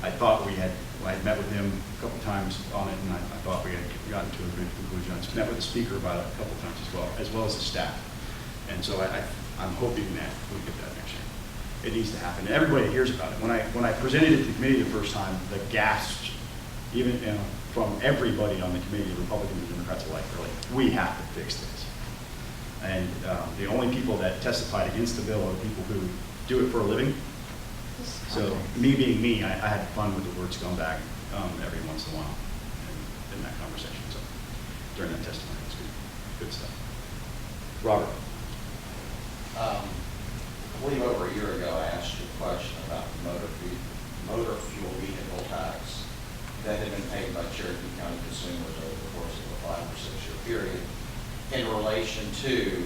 do. I thought I had met with him a couple times on it, and I thought we had gotten to a good conclusion. I met with the speaker about it a couple times as well as the staff. And so I'm hoping that we get that next year. It needs to happen. And everybody hears about it. When I presented it to the committee the first time, the gasps, even from everybody on the committee, Republicans and Democrats alike, were like, we have to fix this. And the only people that testified against the bill are people who do it for a living. So me being me, I had fun with the word scumbag every once in a while in that conversation. So during that testimony, it's good stuff. Robert. I believe over a year ago, I asked you a question about the motor fuel vehicle tax that had been paid by Cherokee County consumers over the course of a 5 or 6 year period in relation to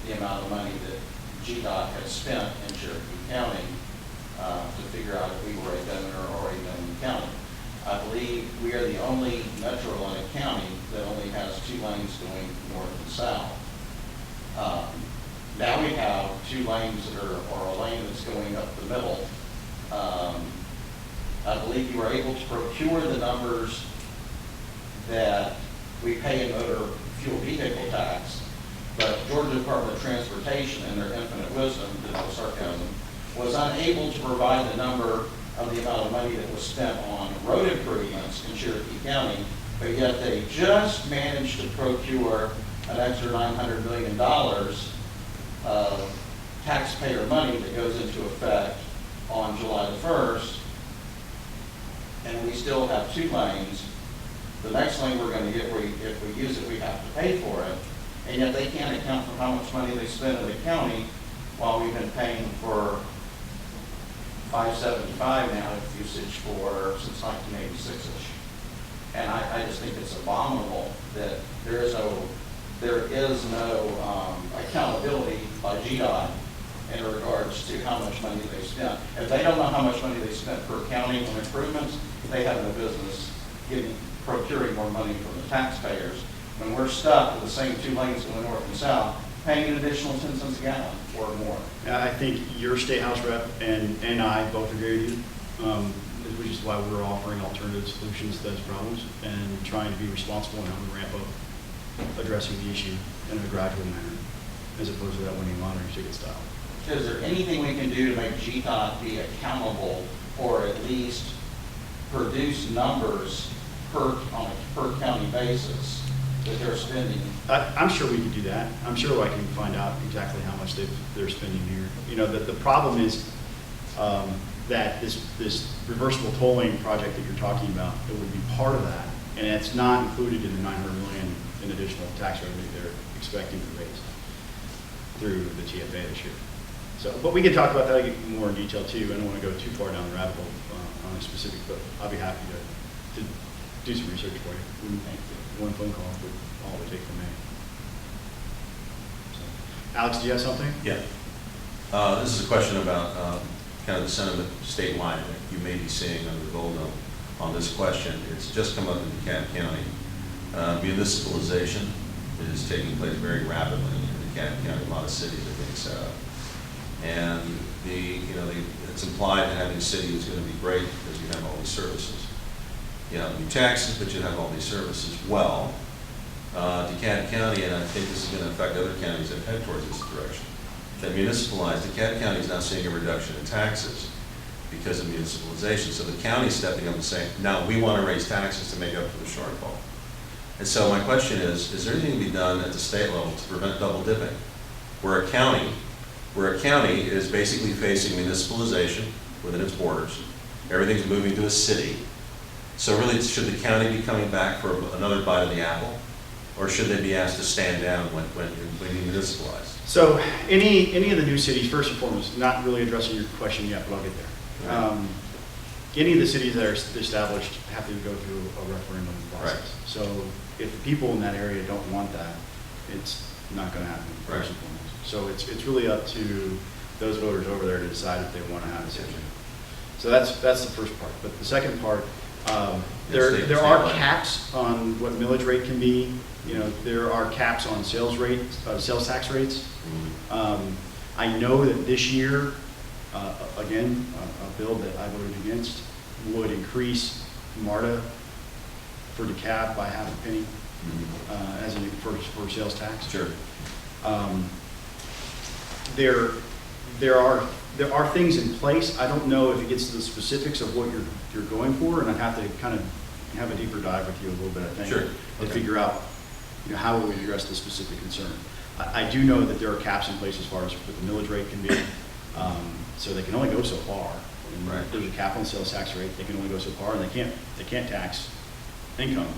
the amount of money that GDOT had spent in Cherokee County to figure out if we were a donor or a donor county. I believe we are the only Metro Atlantic county that only has 2 lanes going north and south. Now we have 2 lanes that are, or a lane that's going up the middle. I believe you were able to procure the numbers that we pay in motor fuel vehicle tax, but Georgia Department of Transportation, in their infinite wisdom, no sarcasm, was unable to provide the number of the amount of money that was spent on road improvements in Cherokee County, but yet they just managed to procure an extra $900 million of taxpayer money that goes into effect on July the 1st, and we still have 2 lanes. The next lane we're going to get, if we use it, we have to pay for it, and yet they can't account for how much money they spend in the county while we've been paying for $575 now usage since 1986-ish. And I just think it's abominable that there is no accountability by GDOT in regards to how much money they spent. If they don't know how much money they spent per county on improvements, they have no business procuring more money from the taxpayers. When we're stuck with the same 2 lanes going north and south, paying an additional 10 cents a gallon or more. I think your state house rep and I both agree with you, which is why we're offering alternative solutions to those problems and trying to be responsible in how we ramp up addressing the issue in a gradual manner, as opposed to that winning lottery ticket style. Is there anything we can do to make GDOT be accountable, or at least produce numbers on a per county basis that they're spending? I'm sure we could do that. I'm sure I can find out exactly how much they're spending here. You know, the problem is that this reversible tolling project that you're talking about, it would be part of that, and it's not included in the $900 million in additional tax revenue they're expecting to raise through the TFA this year. So, but we can talk about that more in detail too. I don't want to go too far down the rabbit hole on a specific, but I'll be happy to do some research for you. One phone call would all it would take from me. So, Alex, do you have something? Yeah. This is a question about kind of the sentiment statewide that you may be seeing under the gold dome on this question. It's just come up in DeKalb County. Municipalization is taking place very rapidly in DeKalb County. A lot of cities are being set up. And it's implied that having a city is going to be great because you have all these services. You have new taxes, but you have all these services. Well, DeKalb County, and I think this is going to affect other counties that head towards this direction, that municipalized, DeKalb County is now seeing a reduction in taxes because of municipalization. So the county is stepping up and saying, no, we want to raise taxes to make up for the shortfall. And so my question is there anything to be done at the state level to prevent double dipping? Where a county is basically facing municipalization within its borders. Everything's moving to a city. So really, should the county be coming back for another bite of the apple? Or should they be asked to stand down when municipalized? So any of the new cities, first and foremost, not really addressing your question yet, but I'll get there. Right. Any of the cities that are established have to go through a referendum process. Right. So if the people in that area don't want that, it's not going to happen, first and foremost. So it's really up to those voters over there to decide if they want to have a city. So that's the first part. But the second part, State there are law. caps on what millage rate can be. You know, there are caps on sales tax rates. I know that this year, again, a bill that I voted against would increase MARTA for DeKalb by half a penny as for sales tax. Sure. There are things in place. I don't know if it gets to the specifics of what you're going for, and I'd have to kind of have a deeper dive with you a little bit, I think, Sure. to Okay. figure out, you know, how we would address the specific concern. I do know that there are caps in place as far as what the millage rate can be, so they can only go so far. And Right. There's a cap on sales tax rate. They can only go so far, and they can't tax income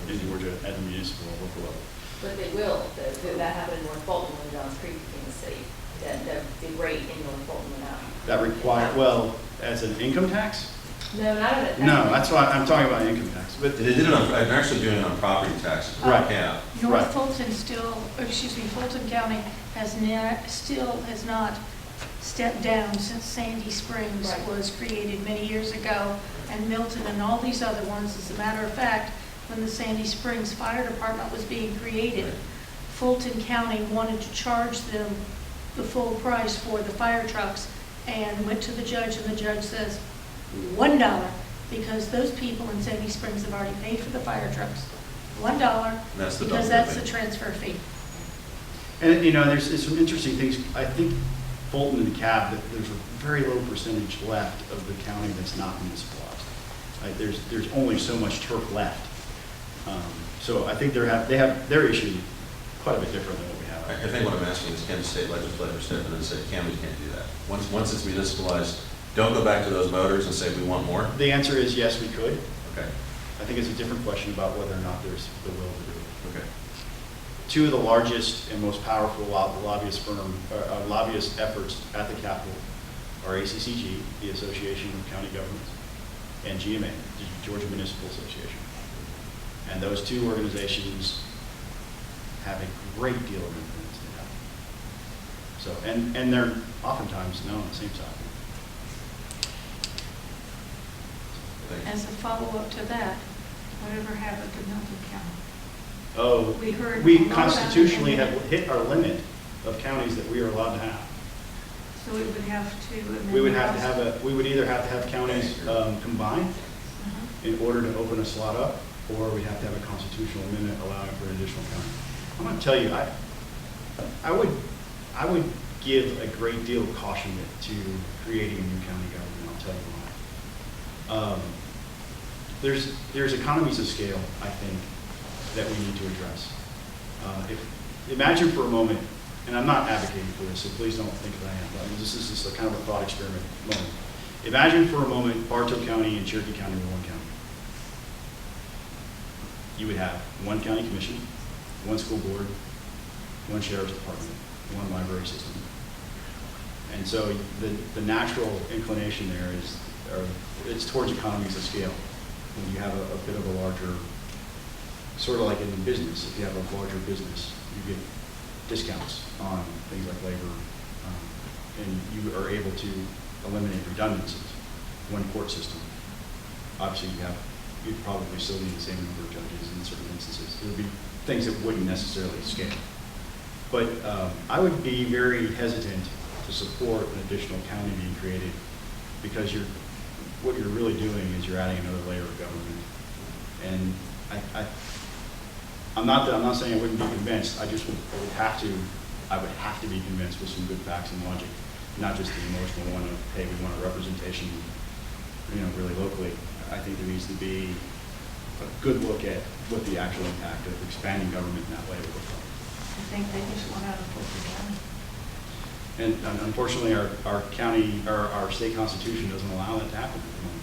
in Georgia at the municipal or local level. But they will. That happened in North Fulton when Johns Creek became a city. The rate in North Fulton went up. That require, well, as an income tax? No, not of it. No, that's why I'm talking about income tax, but They did it on, they're actually doing it on property taxes. Right. Yeah. Right. North Fulton Fulton County still has not stepped down since Sandy Springs Right. was created many years ago, and Milton and all these other ones. As a matter of fact, when the Sandy Springs Fire Department was being created, Right. Fulton County wanted to charge them the full price for the fire trucks, and went to the judge, and the judge says, $1, because those people in Sandy Springs have already paid for the fire trucks. $1, That's the because double that's the dipping. transfer fee. And, you know, there's some interesting things. I think Fulton and DeKalb, that there's a very low percentage left of the county that's not municipalized. Like, there's only so much turf left. So I think they have their issue quite a bit different than what we have. I think what I'm asking is, can the state legislature step in and say, we can't do that? Once it's municipalized, don't go back to those voters and say, we want more? The answer is yes, we could. Okay, I think it's a different question about whether or not there's the will to do it. okay. Two of the largest and most powerful lobbyist efforts at the Capitol are ACCG, the Association of County Governments, and GMA, the Georgia Municipal Association. And those two organizations have a great deal of influence in that. So, and they're oftentimes known on the same side. Thank you. As a follow-up to that, whatever happened to Milton County? Oh, We heard a we lot about it. constitutionally have hit our limit of counties that we are allowed to have. So we would have to amend. We would have to the have laws? we would either have to have counties combined Uh-huh. in order to open a slot up, or we'd have to have a constitutional amendment allowing for an additional county. I'm going to tell you, I would give a great deal of caution to creating a new county government. I'll tell you why. There's economies of scale, I think, that we need to address. Imagine for a moment, and I'm not advocating for this, so please don't think that I am, but this is just a kind of a thought experiment moment. Imagine for a moment Bartow County and Cherokee County were one county. You would have one county commission, one school board, one sheriff's department, one library system. And so the natural inclination there is, it's towards economies of scale. When you have a bit of a larger, sort of like in business, if you have a larger business, you get discounts on things like labor, and you are able to eliminate redundancies. One court system. Obviously, you'd probably still need the same number of judges in certain instances. There would be things that wouldn't necessarily scale. But I would be very hesitant to support an additional county being created, because what you're really doing is you're adding another layer of government. And I'm not saying I wouldn't be convinced. I would have to be convinced with some good facts and logic, not just the emotional one of, hey, we want a representation, really locally. I think there needs to be a good look at what the actual impact of expanding government in that way would look like. I think they just want out of Fulton County. And unfortunately, our state constitution doesn't allow that to happen at the moment.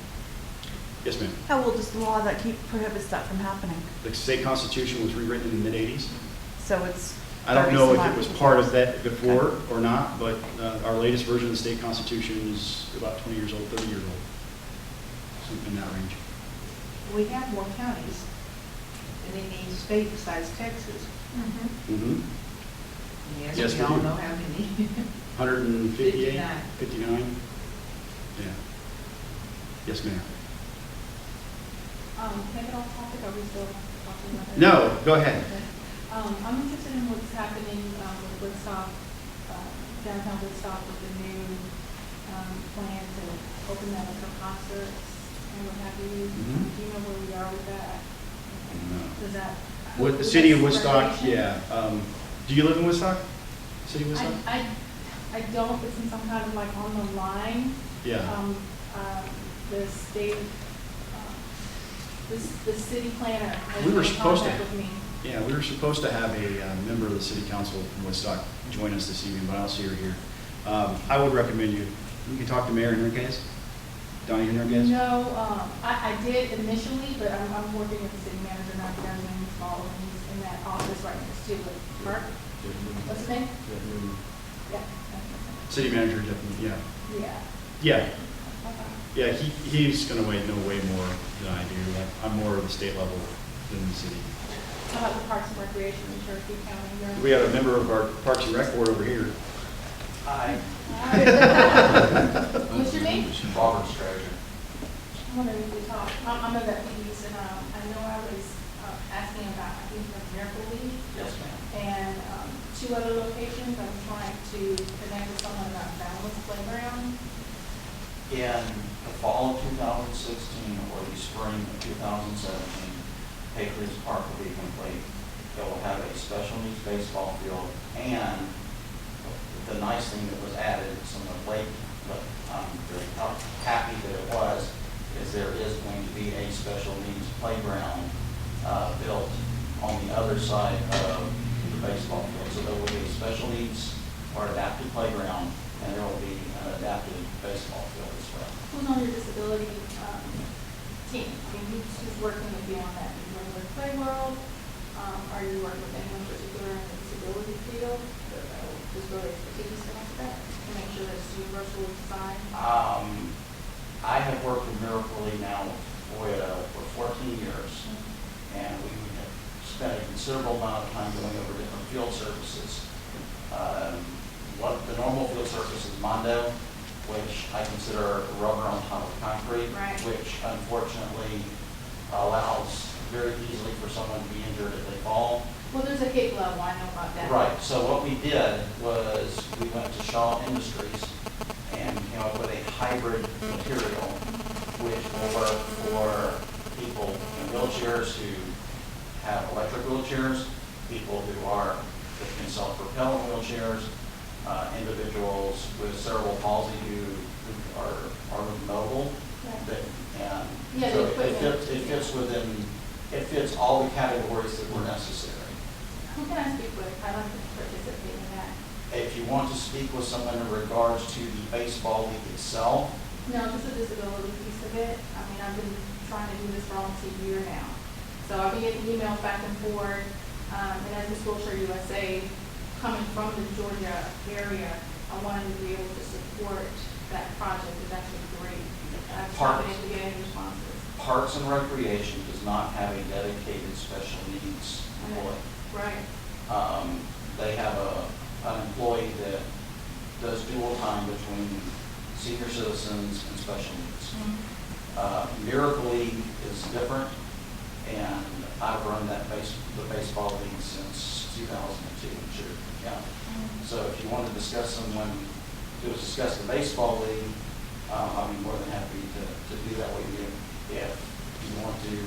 Yes, ma'am. How old is the law that prohibits that from happening? The state constitution was rewritten in the mid-'80s. So it's. I don't know if 30-some it was odd part years. of that before or not, but our latest version of the state constitution is about 20 years old, 30 years old, something in that range. We have more counties in any state besides Texas. Mm-hmm. Mm-hmm. Yes, Yes, we we all do. know how many. 158, 59. 59. Yeah. Yes, ma'am. Can I get off topic, are we still talking about that? No, go ahead. Okay. I'm interested in what's happening with Woodstock, downtown Woodstock with the new plan to open that up for concerts and what have you. Mhm. Do you know where we are with that? No. Does that? What, the was city that of Woodstock, recreation? yeah. Do you live in Woodstock? City of Woodstock? I don't, but since I'm kind of like on the line, Yeah. the state, the city planner has We been were in supposed to- contact with me. Yeah, we were supposed to have a member of the city council from Woodstock join us this evening, but I don't see her here. I would recommend you can talk to Mayor Enriquez, Donnie Enriquez. No, I did initially, but I'm working with the city manager now, because his name is Paul, and he's in that office right next to it. Mark, what's his name? Yeah. City manager, definitely, yeah. Yeah. Yeah, Okay. yeah, he's gonna know way more than I do. I'm more of the state level than the city. How about the Parks and Recreation in Cherokee County? You're- We have a member of our Parks and Rec board over here. Hi, What's your name? Robert Strager. I'm gonna need to talk. I'm in that piece, and I know I was asking about, I think, the Miracle League, Yes, ma'am. and 2 other locations. I was trying to connect with someone about Boundless Playground. In the fall of 2016 or the spring of 2017, Patriots Park will be complete. It will have a special needs baseball field, and the nice thing that was added, somewhat late, but I'm very happy that it was, is there is going to be a special needs playground built on the other side of the baseball field. So there will be a special needs or adapted playground, and there will be an adapted baseball field as well. Who's on your disability team? I mean, who's working with you on that? Are you working with Play World? Are you working with anyone particular in the disability field? Disability expertise and like that, to make sure that it's universally designed? I have worked with Miracle League now for 14 years, and we have spent a considerable amount of time going over different field surfaces. What the normal field surface is Mondo, which I consider rubber on top of concrete, Right. which unfortunately allows very easily for someone to be injured if they fall. Well, there's a hip level, I know about that. Right, so what we did was we went to Shaw Industries and came up with a hybrid material which will work for people in wheelchairs who have electric wheelchairs, people that can self-propel in wheelchairs, individuals with cerebral palsy who are mobile. Right. And Yeah, so the equipment. it fits all the categories that were necessary. Who can I speak with? I'd like to participate in that. If you want to speak with someone in regards to the baseball league itself, No, just the disability piece of it. I mean, I've been trying to do this for almost a year now. So I've been getting emails back and forth, and as Miss Wilshire USA, coming from the Georgia area, I wanted to be able to support that project. It's actually great. I've just not been able to get any responses. Parks and Recreation does not have a dedicated special needs employee. Right. They have an employee that does dual time between senior citizens and special needs. Miracle League is different, and I've run the baseball league since 2002 in Cherokee County. So if you want to discuss the baseball league, I'll be more than happy to do that with you. If you want to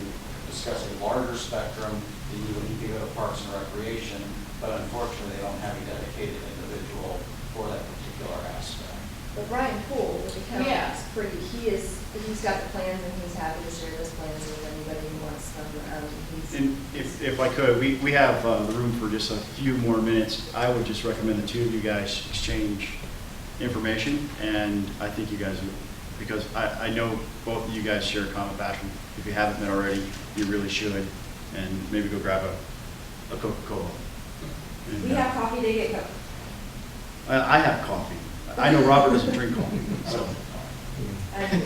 discuss a larger spectrum, then you would need to go to Parks and Recreation, but unfortunately, they don't have a dedicated individual for that particular aspect. But Brian Poole with the county Yeah. is pretty, he's got the plans and he's happy to share those plans with anybody who wants them. And if I could, we have the room for just a few more minutes. I would just recommend the two of you guys exchange information, and I think you guys would, because I know both of you guys share a common passion. If you haven't met already, you really should, and maybe go grab a Coca-Cola. And, We have coffee, they get Coke. I have coffee. I know Robert doesn't drink coffee, so. I do.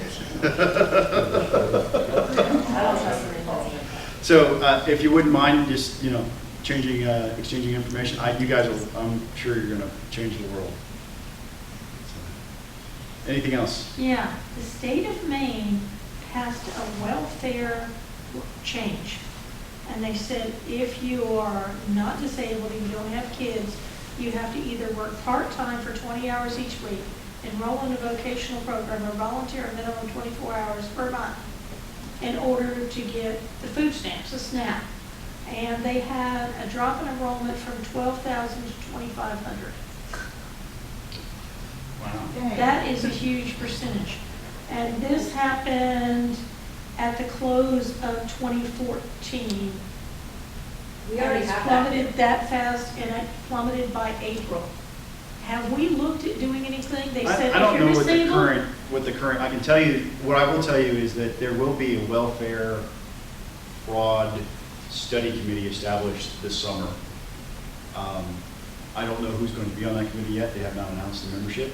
I don't trust them in coffee. So if you wouldn't mind just, exchanging information, you guys will, I'm sure you're going to change the world. So, anything else? Yeah, the state of Maine passed a welfare change. And they said, if you are not disabled and you don't have kids, you have to either work part-time for 20 hours each week, enroll in a vocational program, or volunteer a minimum of 24 hours per month in order to get the food stamps, the SNAP. And they had a drop in enrollment from 12,000 to 2,500. Wow. That is a huge percentage. And this happened at the close of 2014. We already And it's have that. plummeted that fast, and it plummeted by April. Have we looked at doing anything? They said I don't if you're know disabled. what the current, I can tell you, what I will tell you is that there will be a welfare fraud study committee established this summer. I don't know who's going to be on that committee yet. They have not announced the membership.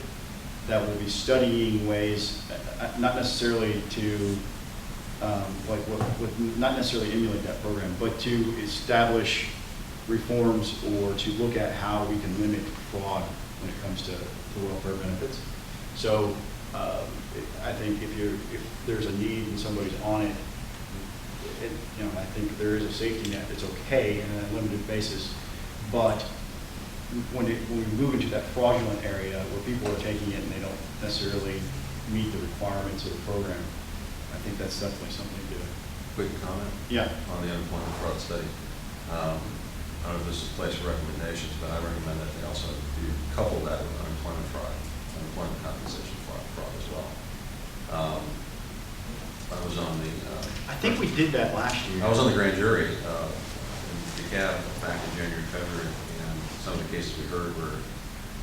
That will be studying ways, not necessarily to, not necessarily emulate that program, but to establish reforms or to look at how we can limit fraud when it comes to welfare benefits. So I think if there's a need and somebody's on it, I think there is a safety net that's okay in a limited basis. But when we move into that fraudulent area where people are taking it and they don't necessarily meet the requirements of the program, I think that's definitely something to do. Quick comment? Yeah. On the unemployment fraud study. I don't know if this is a place for recommendations, but I recommend that they also do couple that with unemployment fraud, unemployment compensation fraud as well. I was on the, I think we did that last year. I was on the grand jury in DeKalb back in January, February, and some of the cases we heard were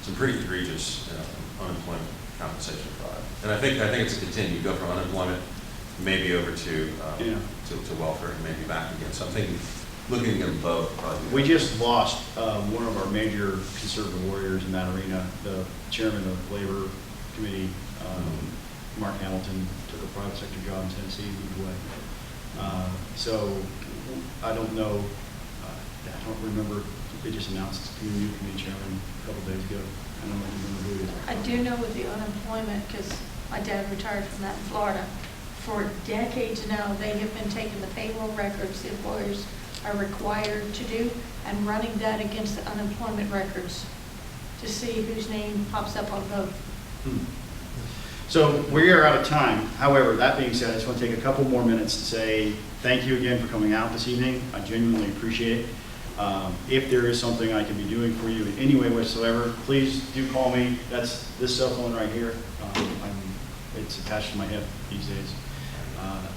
some pretty egregious unemployment compensation fraud. And I think it's a continue. You go from unemployment maybe over to welfare and maybe back again. So I'm thinking, looking at them both. Probably. We just lost one of our major conservative warriors in that arena. The chairman of the Labor Committee, Mark Hamilton, took a private sector job in Tennessee and moved away. So I don't know. I don't remember. They just announced its new committee chairman a couple days ago. I don't remember who it is. I do know with the unemployment, because my dad retired from that in Florida, for decades now, they have been taking the payroll records the employers are required to do and running that against the unemployment records to see whose name pops up on both. So we are out of time. However, that being said, I just want to take a couple more minutes to say thank you again for coming out this evening. I genuinely appreciate it. If there is something I can be doing for you in any way whatsoever, please do call me. That's this cell phone right here. It's attached to my hip these days.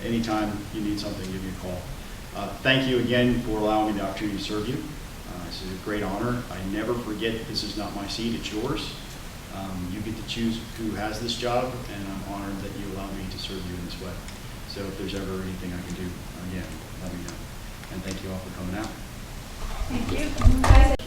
Anytime you need something, give me a call. Thank you again for allowing me the opportunity to serve you. This is a great honor. I never forget that this is not my seat, it's yours. You get to choose who has this job, and I'm honored that you allow me to serve you in this way. So if there's ever anything I can do, again, let me know. And thank you all for coming out. Thank you.